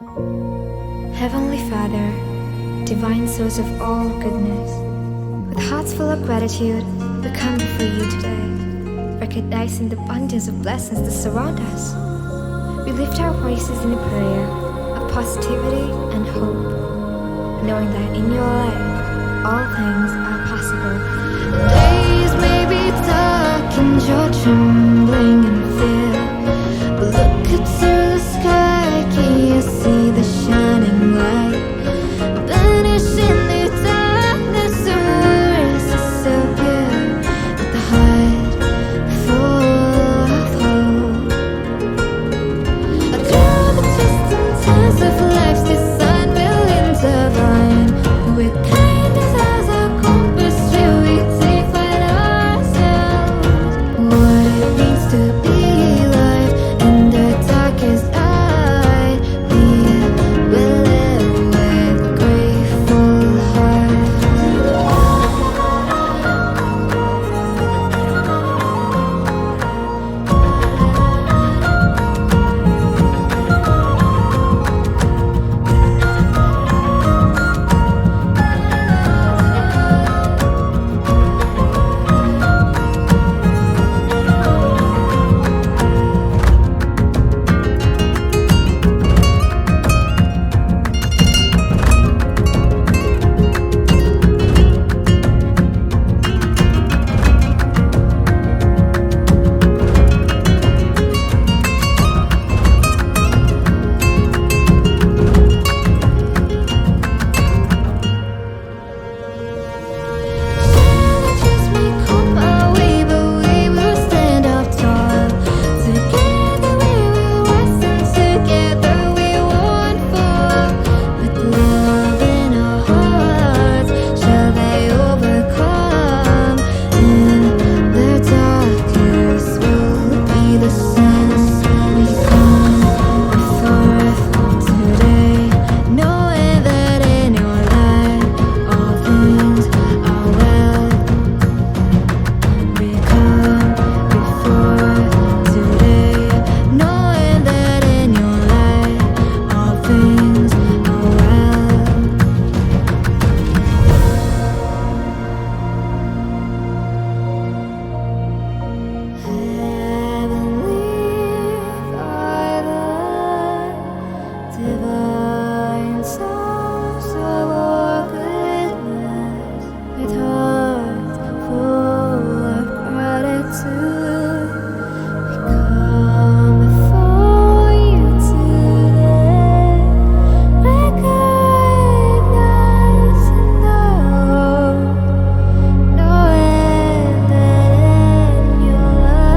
Heavenly Father, divine source of all goodness, with hearts full of gratitude, we come before you today, recognizing the abundance of blessings that surround us. We lift our voices in a prayer of positivity and hope, knowing that in your light, all things are possible. Days may be dark and you're trembling in fear, but look up to the sky, can you see the shining light? Banishing the darkness, the worries is so good, with the heart full of hope. Through the twists and turns of life's design, we'll intertwine. With kindness as our compass, will we define ourselves? What it means to be alive in the darkest night. We will live with grateful hearts. Challenges may come our way, but we will stand up tall. Together we will rise and together we won't fall. With love in our hearts, shall they overcome? In the darkness will be the sun. We come forth today, knowing that in your light all things are well. We come before today, knowing that in your light all things are well. Heavenly Father, divine source of all goodness, with hearts full of gratitude, we come before you today, recognizing the hope, knowing that in your light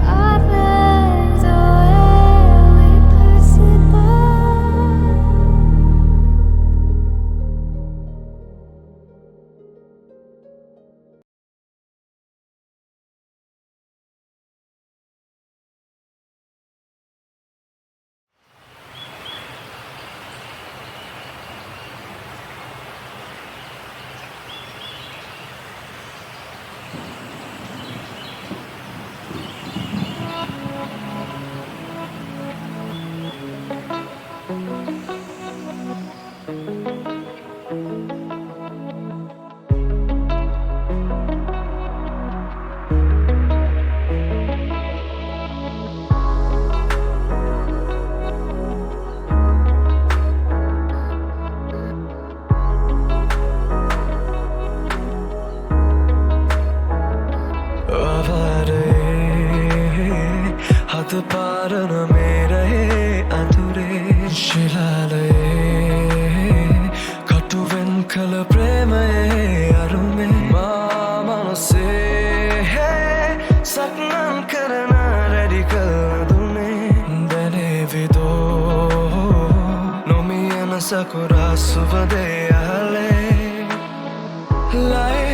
all things are only possible. හත පාරන මේ රහේ අතුරේ ශිලාලයේ කටුවෙන් කළ ප්‍රේමයේ අරුමේ මා මනසේ සක්නන් කරන radical දුනේ දැනේවිදෝ නොමියන සකුරා සුවදේ අහලේ ලයි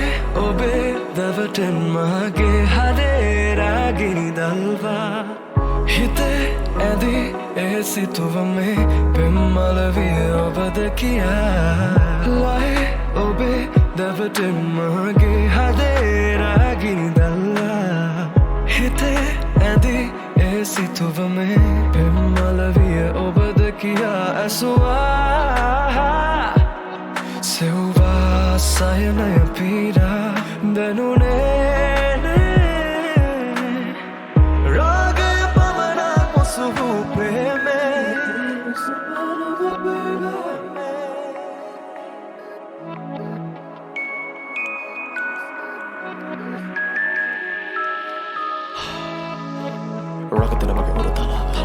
ඔබේ දවටෙන් මගේ හදේ රාගිනි දල්වා හිතේ ඇදි ඒ සිතුවමේ පෙම්මලවිය ඔබද කියා ලයි ඔබේ දවටෙන් මගේ හදේ රාගිනි දල්වා හිතේ ඇදි ඒ සිතුවමේ පෙම්මලවිය ඔබද කියා ඇසුවා සෙව්වා සයනය පීඩා දැනුනේ රාගය පමණක් මුසුහු ප්‍රේමේ රගතන මගේ උඩ තලාව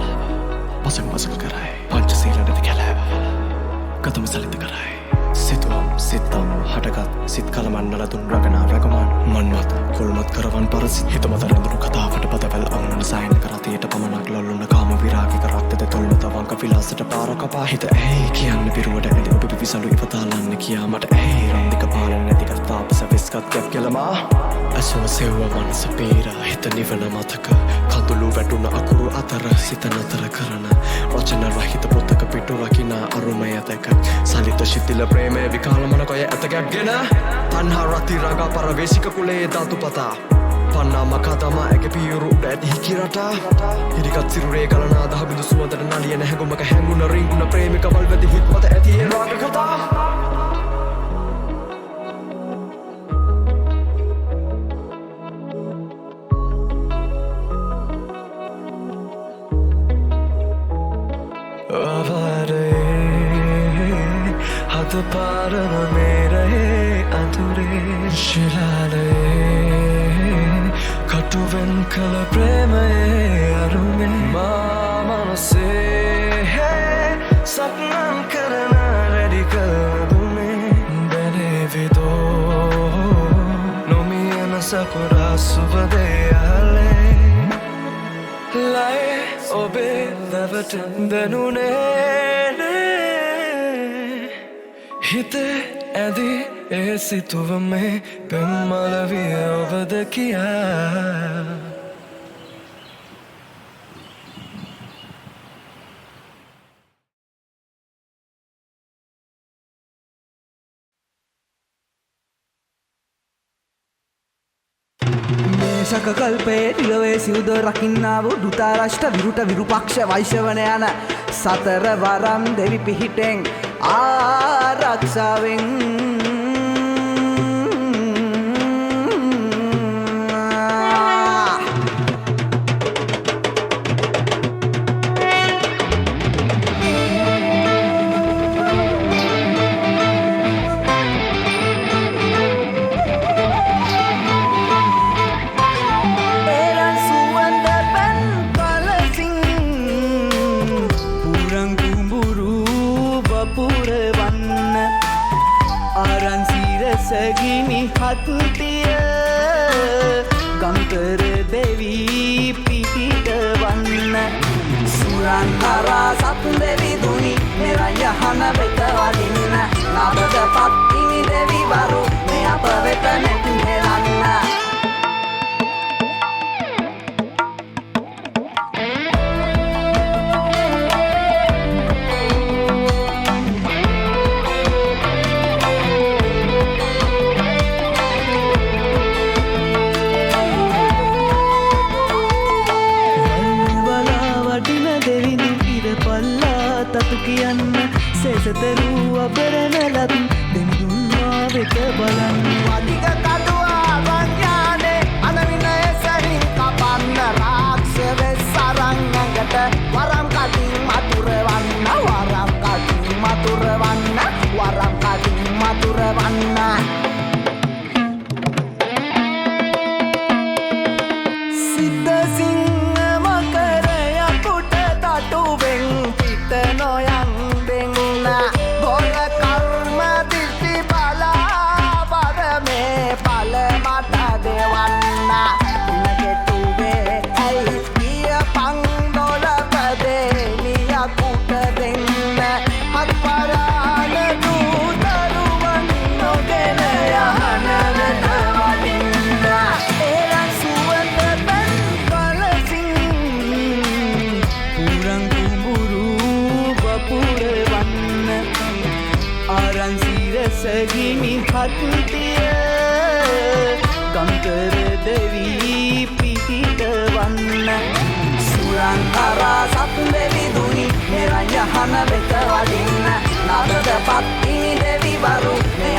පසක මසක කරයි පංචසීල නැති කැලෑව ගතම සලිත කරයි සිතුවම් සිත්තම් හටගත් සිත් කලමන් නලතුන් රගනා රැගමන් මන්මත් කොල්මත් කරවන් පරසිත් හිතමත රැඳුණු කතාවට පදවැල් අංවන සයන කරතයට පමණක් ලොල්ලුන්න කාම විරාගික රක්තද තොල්මත වංක විලාසට පාරකපා හිත ඇයි කියන්න පිරුවට ඇඳි ඔබ පිවිසලු ඉවතාලන්න කියා මට ඇයි රන්දික පාලන නැතිකත් තාපස විස්කත් ගැප් කෙලමා ඇසුව සෙව්ව මනස පීරා හිත නිවන මතක කඳුළු වැටුන අකුරු අතර සිත නතර කරන රචන රහිත පොතක පිටු රකිනා අරුමය ඇතක සලිත ශිතිල ප්‍රේමය විකාලමන කොය ඇතකැක්ගෙන තන්හා රති රගා පරවේශික කුලේ ධාතු පතා පන්නා මකාතමා ඇග පියුරු ඇති හිකිරටා හිරිකත් සිරුරේ ගලනා දහබිඳු සුවදට නලියන හැඟුමක හැඟුණ රිංගුණ ප්‍රේමික වල්වැදි හිත්මත ඇති ඒ රාග කතා हत पारन मेरे अधूरे शिलाले कटुवन कल प्रेम अरुमे मनसे सपनम करना रेडी कर दूने बने विदो नोमियन सकुरा सुबदे आले लाए ओबे दवटन दनुने හිතේ ඇදී ඒ සිතුවමේ පෙම්මලවිය ඔබද කියා මේෂක කල්පයේ තිලවේ සිවුද රකින්නා වූ දුතාරාෂ්ට විරුට විරුපක්ෂ වෛශ්‍යවන යන සතර වරම් දෙවි පිහිටෙන් ආරක්ෂාවෙන් සගිනි හත්තිය ගම්කර දෙවී පිහිට වන්න සුරන් හරා සතුන් දෙවි දුනි මෙරය හන වෙත වදින්න නබද පත්තිනි දෙවි වරු මේ අප වෙත නැති හෙලන්න කියන්න සේසතරු අපරනලත් දෙමුදුන්වා වෙත බලන්න අධික කඩුවා වඥානේ අනවිනය සහින් කපන්න රාක්ෂව සරංගඟට වරම් කටින් මතුරවන්න වරම් කටින් මතුරවන්න වරම් කටින් මතුරවන්න සිත සිංහ මකරය කුට තටුවෙන් පිට නොයන් දෙන්න ගොල කර්ම දිටි බලා පරමේ පල මට දෙවන්න නගෙටුවේ ඇයි පිය පංදොල පදේලිය කුට දෙන්න හත්පරාන දූතරුවන් නොගෙන යහන වෙත වදින්න එරන් සුවඳ පැන් කලසින් පුරන් කුඹුරු වපුර වන්න ආරන් සිරසගිනි හත්තිය ගම්කර දෙවී පිහිට වන්න සුරන් සුරන් හරා සත් දෙවි දුනි මෙරන් යහන වෙත වඩින්න නබද පත්තිනි දෙවි වරු මෙය